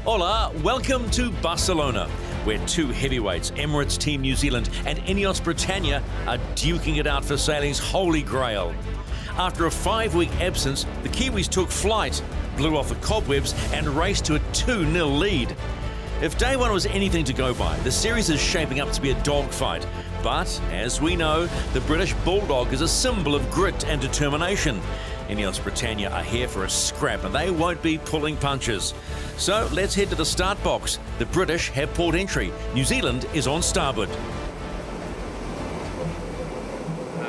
Hola, welcome to Barcelona, where two heavyweights, Emirates Team New Zealand and Ineos Britannia, are duking it out for sailing's holy grail. After a 5-week absence, the Kiwis took flight, blew off the cobwebs and raced to a 2-0 lead. If day one was anything to go by, the series is shaping up to be a dogfight. But, as we know, the British Bulldog is a symbol of grit and determination. Ineos Britannia are here for a scrap and they won't be pulling punches. So let's head to the start box. The British have port entry. New Zealand is on starboard.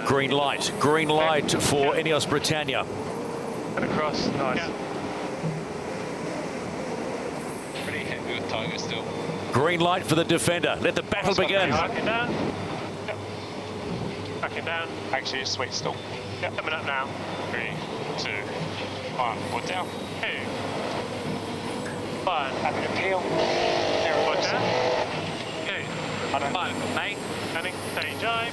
Green light for Ineos Britannia. And across, nice. Yeah. Pretty happy with Tiger still. Green light for the defender. Let the battle begin. Back it down. Yep. Back it down. Actually, it's sweet still. Yep. Coming up now. 3, 2, 1. Wood down. 2. 1. Having a peel. Wood down. 2. 5. Mate. Turning. Steady jibe.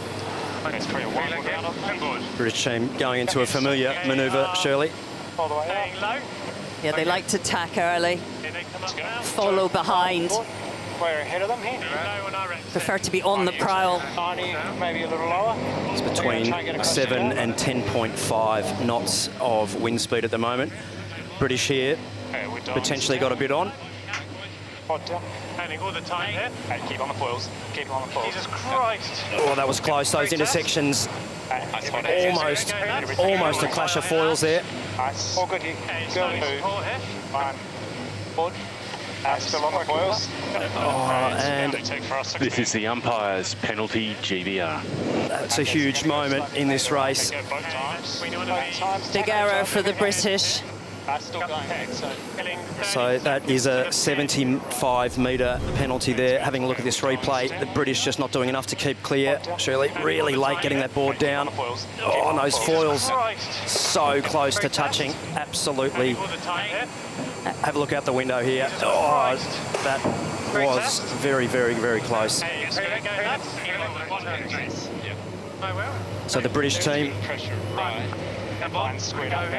It's 3 or 1. Wood down. And good. British team going into a familiar manoeuvre, Shirley. All the way Staying up. low. Yeah, they like to tack early, Here they come up now. follow behind, We're ahead of them here. Low on our exit. prefer to be on the prowl. 90, maybe a little lower. It's between 7 and 10.5 knots of wind speed at the moment. British here Okay, we're done. potentially got a bit on. Wood down. Turning all the time here. Hey, keep on the foils. Keep on the foils. Jesus Christ. Oh, that was close. Those intersections, almost a clash of foils there. Nice. All good here. Okay, Go slowly 2. support here. 1. Wood. Still on the foils. And This is the umpire's penalty GBR. that's a huge moment in this race. Go both times. We want to Both be times. Big arrow for the British. Still going back, so. killing. So that is a 75-metre penalty there. Having a look at this replay, the British just not doing enough to keep clear. Shirley, really late getting that board down. Oh, and those foils Christ. so close to touching. Absolutely. All the time here. Have a look out the window here. Oh, that was very, very, very close. Hey, it's going to go nuts. I will. So the British team Pressure right.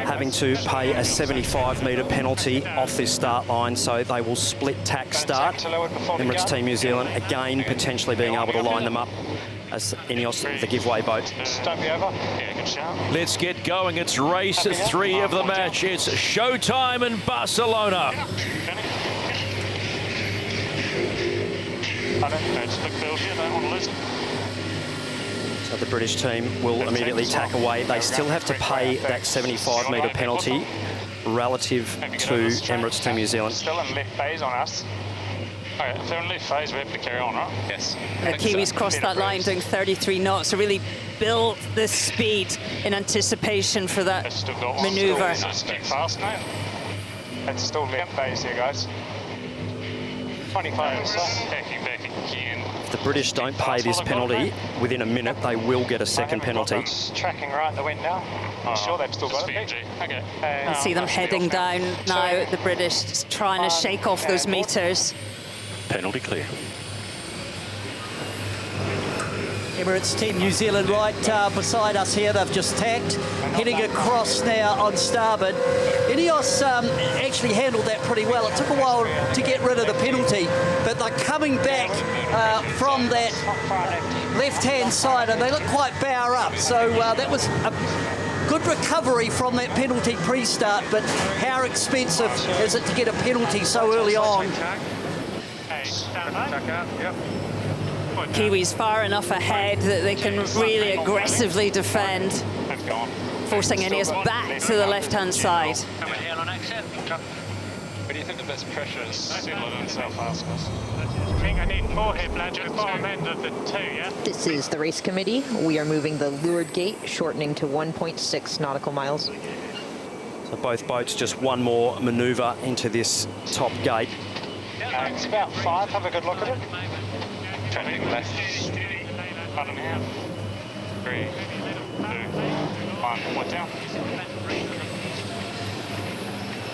having to pay a 75-metre penalty off this start line, so they will split tack start. Emirates Team New Zealand again potentially being able to line them up as Ineos the giveaway boat. Don't be over. Yeah, good shout. Let's get going. It's race 3 of the match. It's showtime in Barcelona. I don't know, just look Bill here, don't want to lose it. So the British team will immediately tack away. They still have to pay that 75-metre penalty relative to Emirates Team New Zealand. Still in left phase on us. Okay, if they're in left phase, we have to carry on, right? Yes. The Kiwis crossed that line doing 33 knots, so really built the speed in anticipation for that It's still got one. manoeuvre. It's too fast now. It's still left phase here, guys. 25 or so. Backing back again. If the British don't pay this penalty within a minute, they will get a second penalty. It's tracking right in the wind now. I'm sure they've still got it. Okay. You see them heading down now, the British just trying to shake off those meters. Penalty clear. Emirates Team New Zealand right beside us here. They've just tacked, heading across now on starboard. Ineos actually handled that pretty well. It took a while to get rid of the penalty, but they're coming back from that left-hand side, and they look quite bower up. So that was a good recovery from that penalty pre-start, but how expensive is it to get a penalty so early on? Kiwis far enough ahead that they can really aggressively defend, forcing Ineos back to the left-hand side. Where do you think the best pressure is? Settled in South Africa. I think I need 4 here, Blanche, at the bottom end of the 2, yeah? This is the race committee. We are moving the leeward gate, shortening to 1.6 nautical miles. So both boats just one more manoeuvre into this top gate. It's about 5. Have a good look at it. Turning left. Button out. 3, 2, 1. One down.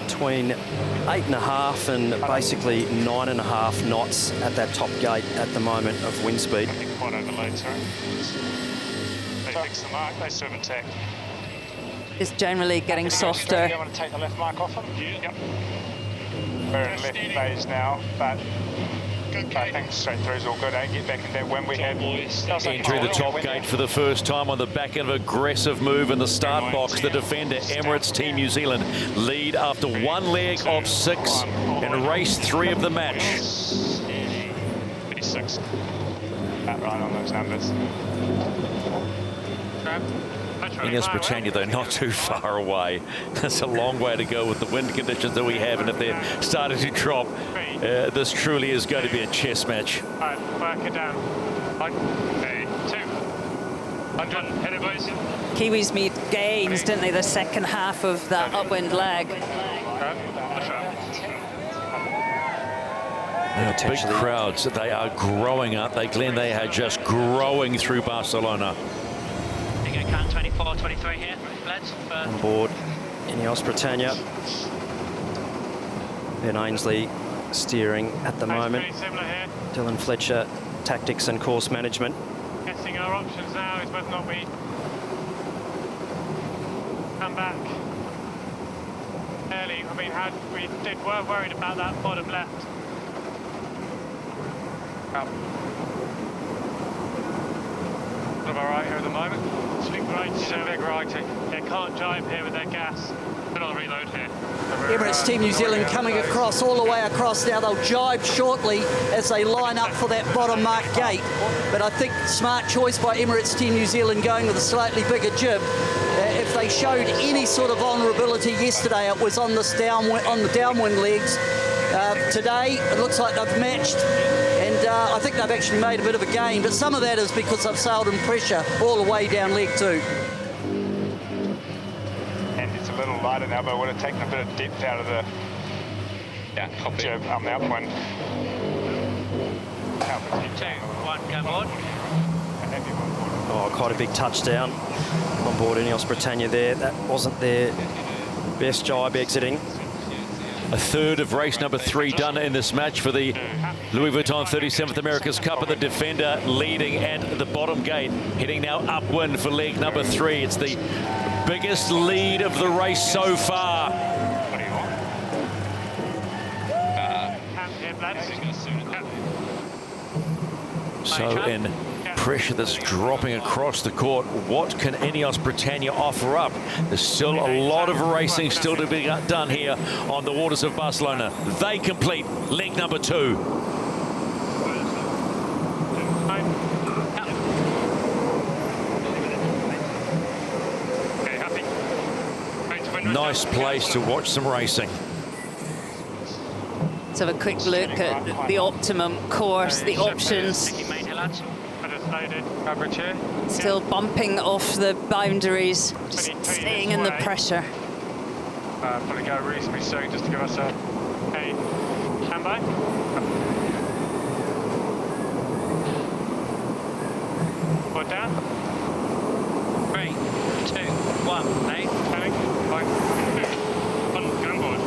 Between 8.5 and basically 9.5 knots at that top gate at the moment of wind speed. I think quite overload, sorry. They fixed the mark. They serve attack. It's generally getting softer. You want to take the left mark off them? Yep. We're in left phase now, but I think straight through is all good. Get back in that wind we had. Entering the top gate for the first time on the back end of an aggressive move in the start box. The defender, Emirates Team New Zealand, lead after one leg of 6 in race 3 of the match. 36. About right on those numbers. Ineos Britannia, though, not too far away. That's a long way to go with the wind conditions that we have, and if they're starting to drop, this truly is going to be a chess match. All right, work it down. 200, hit it, boys. Kiwis made gains, didn't they, the second half of that upwind leg? Big crowds, they are growing up. Glenn, they are just growing through Barcelona. 24, 23 here, lads. On board Ineos Britannia. Ben Ainsley steering at the moment. Dylan Fletcher, tactics and course management. Guessing our options now is whether or not we come back early. I mean, were worried about that bottom left. Sort of all right here at the moment. It's big righty. Big righty. They can't jibe here with their gas. But I'll reload here. Emirates Team New Zealand coming across, all the way across now. They'll jibe shortly as they line up for that bottom marked gate. But I think smart choice by Emirates Team New Zealand going with a slightly bigger jib. If they showed any sort of vulnerability yesterday, it was on this on the downwind legs. Today, it looks like they've matched. And I think they've actually made a bit of a gain, but some of that is because they've sailed in pressure all the way down leg 2. And it's a little lighter now, but it would have taken a bit of depth out of the jib on the upwind. 2, 1, go board. Oh, quite a big touchdown on board Ineos Britannia there. That wasn't their best jibe exiting. A third of race number 3 done in this match for the Louis Vuitton 37th America's Cup, and the defender leading at the bottom gate, heading now upwind for leg number 3. It's the biggest lead of the race so far. So in pressure that's dropping across the court, what can Ineos Britannia offer up? There's still a lot of racing still to be done here on the waters of Barcelona. They complete leg number 2. Nice place to watch some racing. Let's have a quick look at the optimum course, the options. Still bumping off the boundaries, just staying in the pressure. Probably go reasonably soon just to give us a stand by. Put down. 3, 2, 1, 8. On board.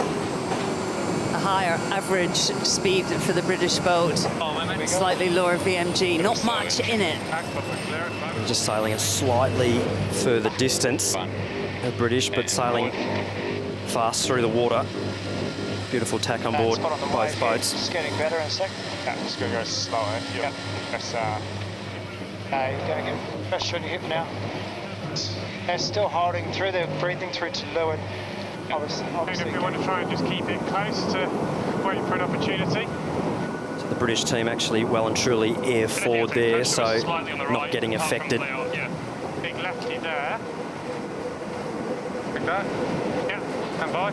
A higher average speed for the British boat. Slightly lower VMG, not much in it. Just sailing a slightly further distance, the British, but sailing fast through the water. Beautiful tack on board both boats. It's getting better in a sec. Yeah, just going to go slower. Yeah. That's, you're going to get pressure on your hip now. They're still holding through, they're breathing through to leeward. Obviously. If we want to try and just keep it close to waiting for an opportunity. So the British team actually well and truly air forward there, so not getting affected. Big lefty there. Like that. Yeah, stand by.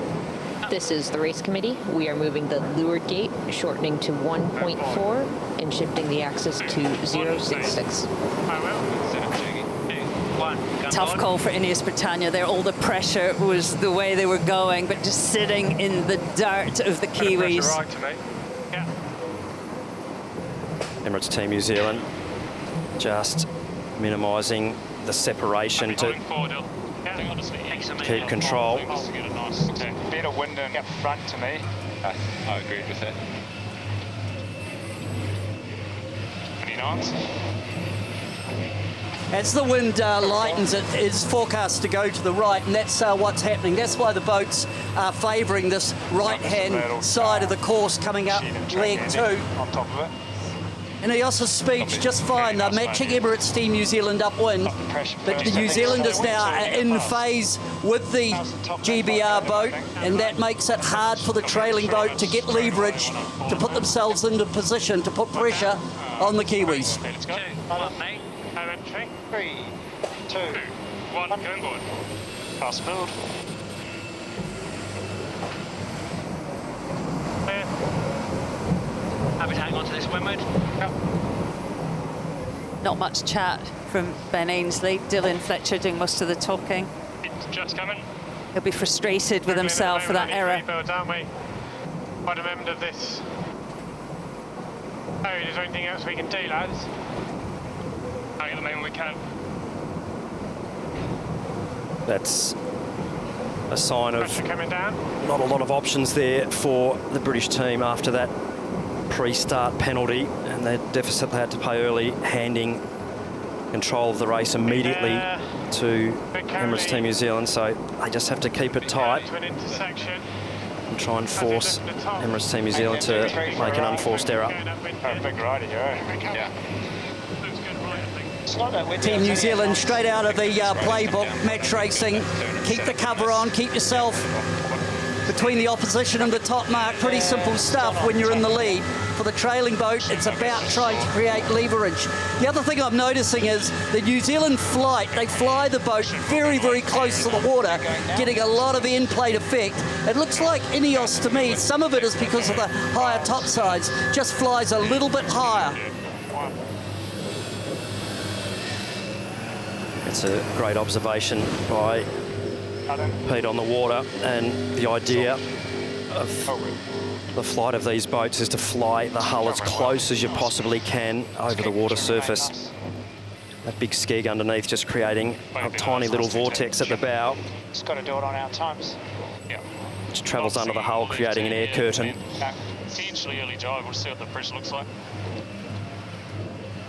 This is the race committee. We are moving the leeward gate, shortening to 1.4 and shifting the axis to 066. I will. Tough call for Ineos Britannia there. All the pressure was the way they were going, but just sitting in the dirt of the Kiwis. Right to me. Yeah. Emirates Team New Zealand just minimising the separation to keep control. Better wind in up front to me. I agree with that. Any knots? As the wind lightens, it is forecast to go to the right, and that's what's happening. That's why the boats are favouring this right-hand side of the course coming up leg 2. On top of it. Ineos' speech just fine. They're matching Emirates Team New Zealand upwind, but the New Zealanders now are in phase with the GBR boat, and that makes it hard for the trailing boat to get leverage, to put themselves into position, to put pressure on the Kiwis. 2, 1, mate. Entry. 3, 2, 1, going board. pass build. Clear. Happy to hang on to this windward. Not much chat from Ben Ainsley. Dylan Fletcher doing most of the talking. It's just coming. He'll be frustrated with himself for that error. Rebuilds, aren't we? Bottom end of this. Oh, is there anything else we can do, lads? I think at the moment we can. That's a sign of Pressure coming down. not a lot of options there for the British team after that pre-start penalty and the deficit they had to pay early, handing control of the race immediately to Emirates Team New Zealand. So they just have to keep it tight To an intersection. and try and force Emirates Team New Zealand to make an unforced error. Big rider here. Yeah. Looks good, right, I think. It's not that windy. Team New Zealand straight out of the playbook, match racing. Keep the cover on, keep yourself between the opposition and the top mark. Pretty simple stuff when you're in the lead. For the trailing boat, it's about trying to create leverage. The other thing I'm noticing is the New Zealand flight, they fly the boat very, very close to the water, getting a lot of end plate effect. It looks like Ineos to me, some of it is because of the higher top sides, just flies a little bit higher. It's a great observation by Pete on the water, and the idea of the flight of these boats is to fly the hull as close as you possibly can over the water surface. That big skeg underneath just creating a tiny little vortex at the bow, Just got to do it on our times. Yeah. which travels under the hull, creating an air curtain. Potentially early drive, we'll see what the pressure looks like.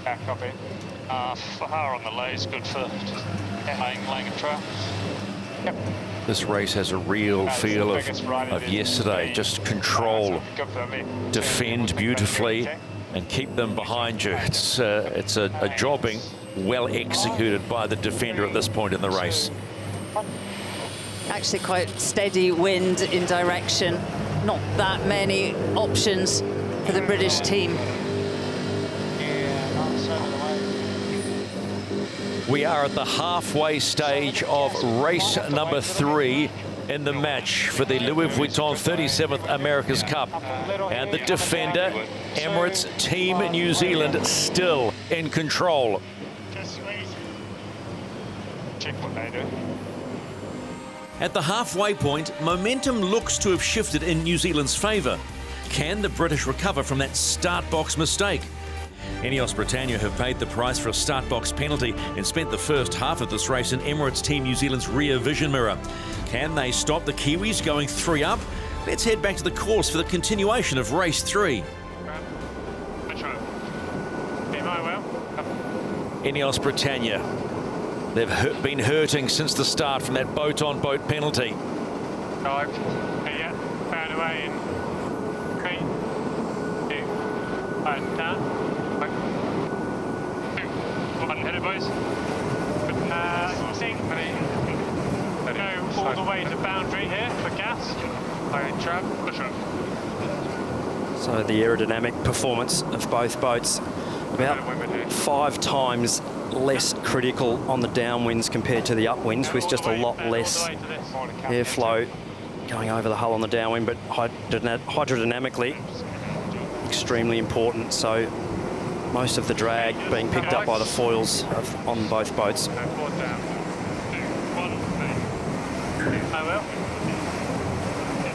Back copy. Far on the lay is good for laying a trail. Yep. This race has a real feel of yesterday. Just control, Good for me. defend beautifully, and keep them behind you. It's a jobbing well executed by the defender at this point in the race. Actually quite steady wind in direction. Not that many options for the British team. We are at the halfway stage of race number 3 in the match for the Louis Vuitton 37th America's Cup. And the defender, Emirates Team New Zealand, still in control. Check what they do. At the halfway point, momentum looks to have shifted in New Zealand's favour. Can the British recover from that start box mistake? Ineos Britannia have paid the price for a start box penalty and spent the first half of this race in Emirates Team New Zealand's rear vision mirror. Can they stop the Kiwis going 3 up? Let's head back to the course for the continuation of race 3. Ineos Britannia. They've been hurting since the start from that boat-on-boat penalty. Dived. Yeah, found away in 3, 2, 1, down. 1 headed, boys. But seeing go all the way to boundary here for gas. Trap, push up. So the aerodynamic performance of both boats about 5 times less critical on the downwinds compared to the upwinds, with just a lot less airflow going over the hull on the downwind, but hydrodynamically extremely important. So most of the drag being picked up by the foils on both boats.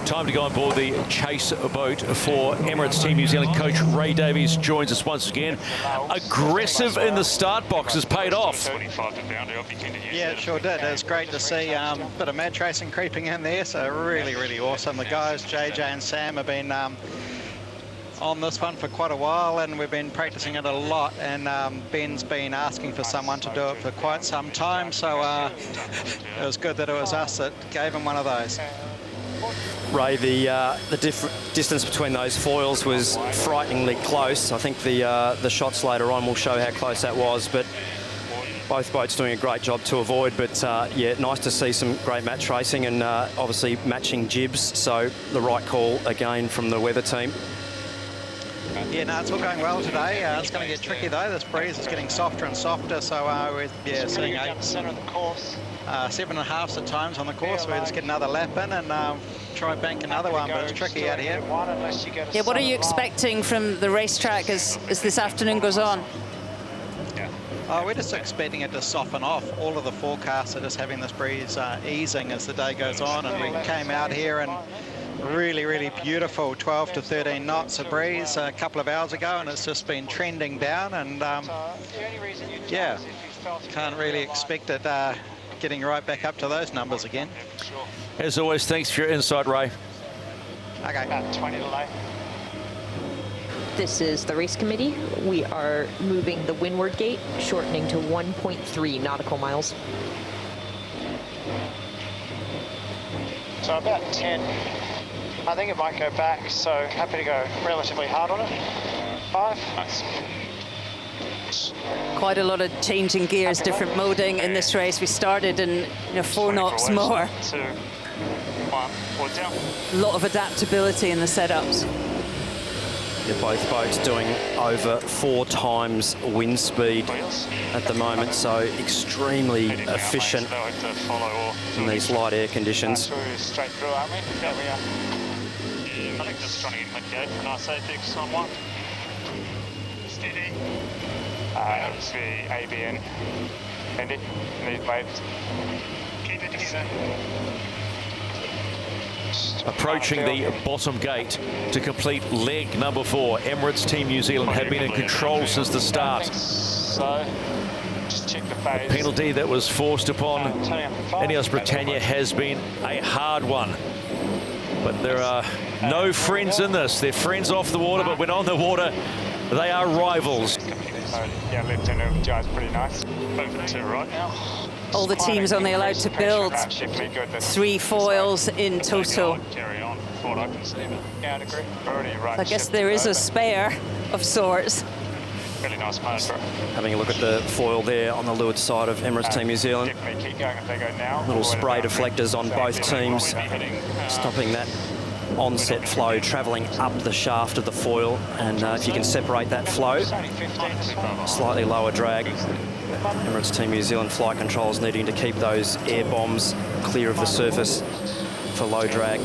Time to go on board the chase boat for Emirates Team New Zealand. Coach Ray Davies joins us once again. Aggressive in the start box has paid off. Yeah, it sure did. It was great to see a bit of match racing creeping in there, so really, really awesome. The guys, JJ and Sam, have been on this one for quite a while, and we've been practicing it a lot, and Ben's been asking for someone to do it for quite some time, so it was good that it was us that gave him one of those. Ray, the distance between those foils was frighteningly close. I think the shots later on will show how close that was, but both boats doing a great job to avoid. But yeah, nice to see some great match racing, and obviously matching jibs, so the right call again from the weather team. Yeah, no, it's all going well today. It's going to get tricky though. This breeze is getting softer and softer, so we're seeing 8% of the course. 7.5 at times on the course. We'll just get another lap in and try bank another one, but it's tricky out here. Yeah, what are you expecting from the racetrack as this afternoon goes on? Oh, we're just expecting it to soften off. All of the forecasts are just having this breeze easing as the day goes on, and we came out here and really, really beautiful 12 to 13 knots of breeze a couple of hours ago, and it's just been trending down, and yeah, can't really expect it getting right back up to those numbers again. As always, thanks for your insight, Ray. Okay. About 20 to late. This is the race committee. We are moving the windward gate, shortening to 1.3 nautical miles. So about 10. I think it might go back, so happy to go relatively hard on it. 5. Nice. Quite a lot of changing gears, different moding in this race. We started in 4 knots more. 2, 1, or down. A lot of adaptability in the setups. Yeah, both boats doing over 4 times wind speed at the moment, so extremely efficient in these light air conditions. Straight through, aren't we? Yeah, we are. I think just trying to get mid-gate. Nice apex on one. Steady. It's the ABN. Andy, need waves. Keep it together. Approaching the bottom gate to complete leg number 4. Emirates Team New Zealand have been in control since the start. So, just check the phase. The penalty that was forced upon Ineos Britannia has been a hard one. But there are no friends in this. They're friends off the water, but when on the water, they are rivals. Yeah, left-hand overjight's pretty nice. Over to right now. All the teams only allowed to build 3 foils in total. Carry on. Thought I can see it. Yeah, I'd agree. Already right. I guess there is a spare of sorts. Really nice motor. Having a look at the foil there on the leeward side of Emirates Team New Zealand. Definitely keep going if they go now. Little spray deflectors on both teams, stopping that onset flow travelling up the shaft of the foil, and if you can separate that flow, slightly lower drag. Emirates Team New Zealand flight controls needing to keep those air bombs clear of the surface for low drag.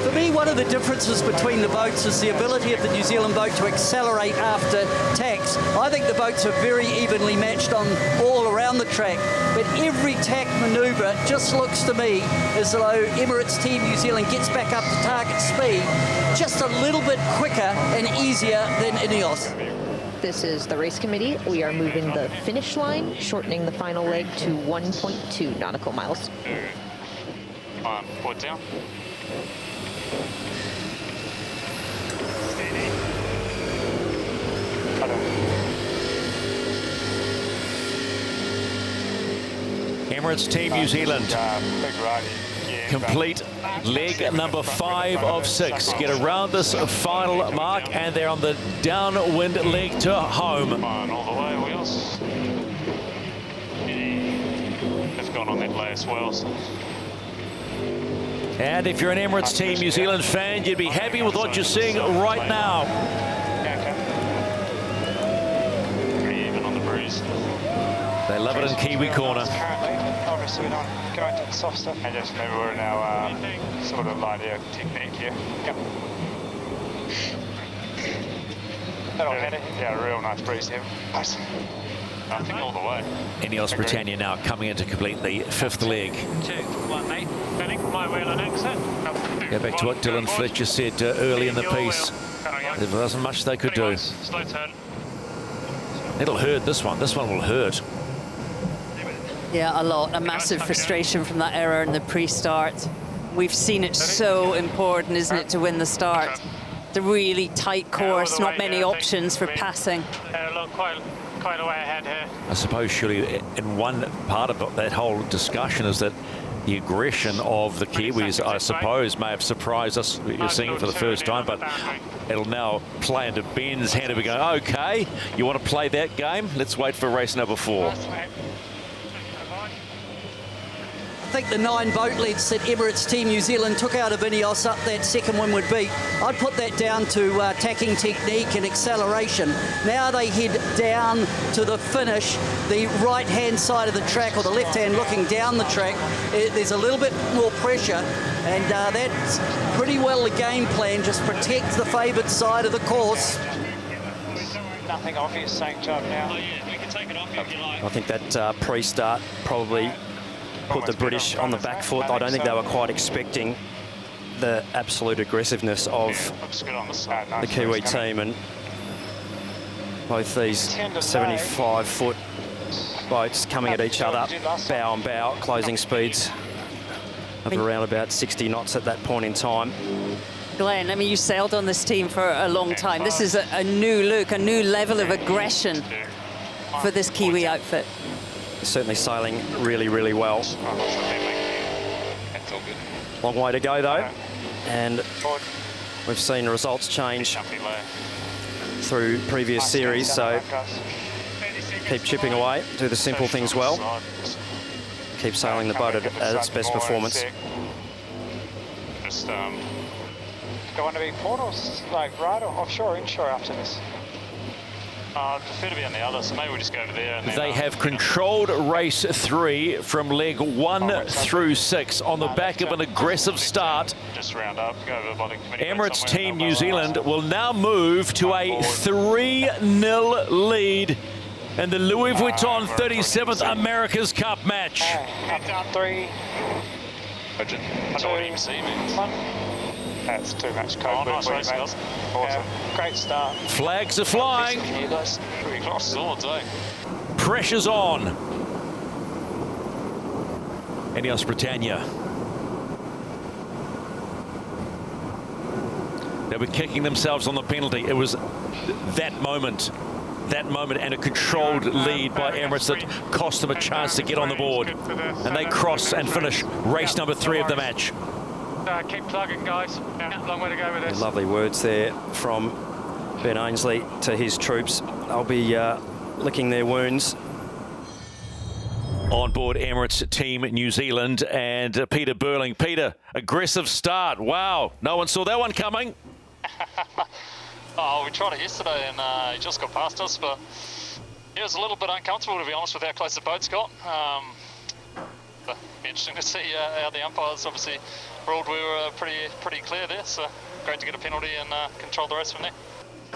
For me, one of the differences between the boats is the ability of the New Zealand boat to accelerate after tacks. I think the boats are very evenly matched on all around the track, but every tack manoeuvre just looks to me as though Emirates Team New Zealand gets back up to target speed just a little bit quicker and easier than Ineos. This is the race committee. We are moving the finish line, shortening the final leg to 1.2 nautical miles. 1, 4 down. Steady. Emirates Team New Zealand complete leg number 5 of 6. Get around this final mark, and they're on the downwind leg to home. All the way, wheels. They've gone on that last wheels. And if you're an Emirates Team New Zealand fan, you'd be happy with what you're seeing right now. Pretty even on the breeze. They love it in Kiwi corner. Obviously, we don't go into the soft stuff. And just remember, we're in our sort of light air technique here. Yep. That'll hit it. Yeah, real nice breeze here. Nice. I think all the way. Ineos Britannia now coming in to complete the 5th leg. 2, 1, mate. Turning my wheel and exit. Go back to what Dylan Fletcher said early in the piece. There wasn't much they could do. Slow turn. It'll hurt, this one. This one will hurt. Yeah, a lot. A massive frustration from that error in the pre-start. We've seen it so important, isn't it, to win the start. The really tight course, not many options for passing. Look, quite a way ahead here. I suppose, surely, in one part of that whole discussion is that the aggression of the Kiwis, I suppose, may have surprised us. You're seeing it for the first time, but it'll now play into Ben's hand and we go, okay, you want to play that game? Let's wait for race number 4. I think the 9 boat leads that Emirates Team New Zealand took out of Ineos up that second windward beat, I'd put that down to tacking technique and acceleration. Now they head down to the finish, the right-hand side of the track, or the left-hand looking down the track. There's a little bit more pressure, and that's pretty well the game plan, just protect the favoured side of the course. Nothing obvious, St. John now. Oh, yeah, we can take it off if you like. I think that pre-start probably put the British on the back foot. I don't think they were quite expecting the absolute aggressiveness of the Kiwi team, and both these 75-foot boats coming at each other, bow on bow, closing speeds of around about 60 knots at that point in time. Glenn, I mean, you sailed on this team for a long time. This is a new look, a new level of aggression for this Kiwi outfit. Certainly sailing really, really well. Long way to go, though. And we've seen results change through previous series, so keep chipping away, do the simple things well. Keep sailing the boat at its best performance. Do you want to be port or like right or offshore or inshore after this? I prefer to be on the other, so maybe we'll just go over there. And then, They have controlled race 3 from leg 1 through 6 on the back of an aggressive start. Just round up, go over by the committee. Emirates Team New Zealand will now move to a 3-0 lead in the Louis Vuitton 37th America's Cup match. Up 3. I don't even see me. That's too much code. Nice race, guys. Awesome. Great start. Flags are flying. You guys pretty close swords, eh? Pressure's on. Ineos Britannia. They were kicking themselves on the penalty. It was that moment and a controlled lead by Emirates that cost them a chance to get on the board. And they cross and finish race number 3 of the match. Keep plugging, guys. Long way to go with this. Lovely words there from Ben Ainsley to his troops. They'll be licking their wounds. On board Emirates Team New Zealand and Peter Burling. Peter, aggressive start. Wow, no one saw that one coming. Oh, we tried it yesterday and he just got past us, but it was a little bit uncomfortable, to be honest, with how close the boats got. But interesting to see how the umpires obviously ruled. We were pretty clear there, so great to get a penalty and control the rest from there.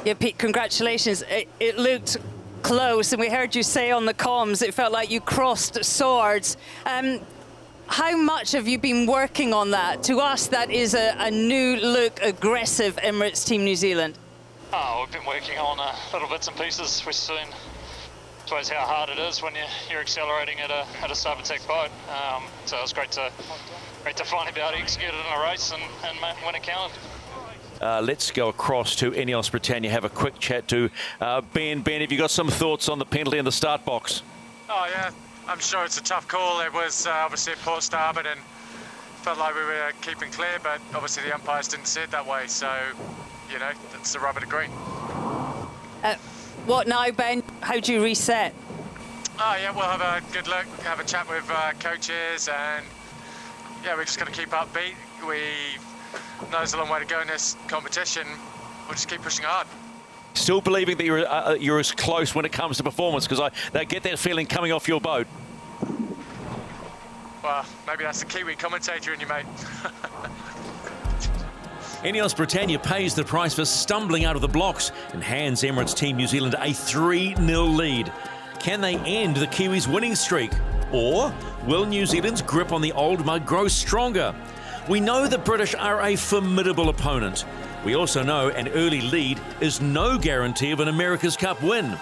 Yeah, Pete, congratulations. It looked close, and we heard you say on the comms it felt like you crossed swords. How much have you been working on that? To us, that is a new look, aggressive Emirates Team New Zealand. Oh, we've been working on little bits and pieces. We've seen, I suppose, how hard it is when you're accelerating at a starboard tack boat. So it was great to finally be able to execute it in a race and when it counted. Let's go across to Ineos Britannia, have a quick chat to Ben. Ben, have you got some thoughts on the penalty in the start box? Oh, yeah. I'm sure it's a tough call. It was obviously at port starboard and felt like we were keeping clear, but obviously the umpires didn't see it that way. So, you know, that's the rubber to green. What now, Ben? How do you reset? Oh, yeah, we'll have a good look, have a chat with coaches, and yeah, we're just going to keep upbeat. We know there's a long way to go in this competition. We'll just keep pushing hard. Still believing that you're as close when it comes to performance, because they get that feeling coming off your boat. Well, maybe that's the Kiwi commentator in you, mate. Ineos Britannia pays the price for stumbling out of the blocks and hands Emirates Team New Zealand a 3-0 lead. Can they end the Kiwis' winning streak? Or will New Zealand's grip on the old mug grow stronger? We know the British are a formidable opponent. We also know an early lead is no guarantee of an America's Cup win.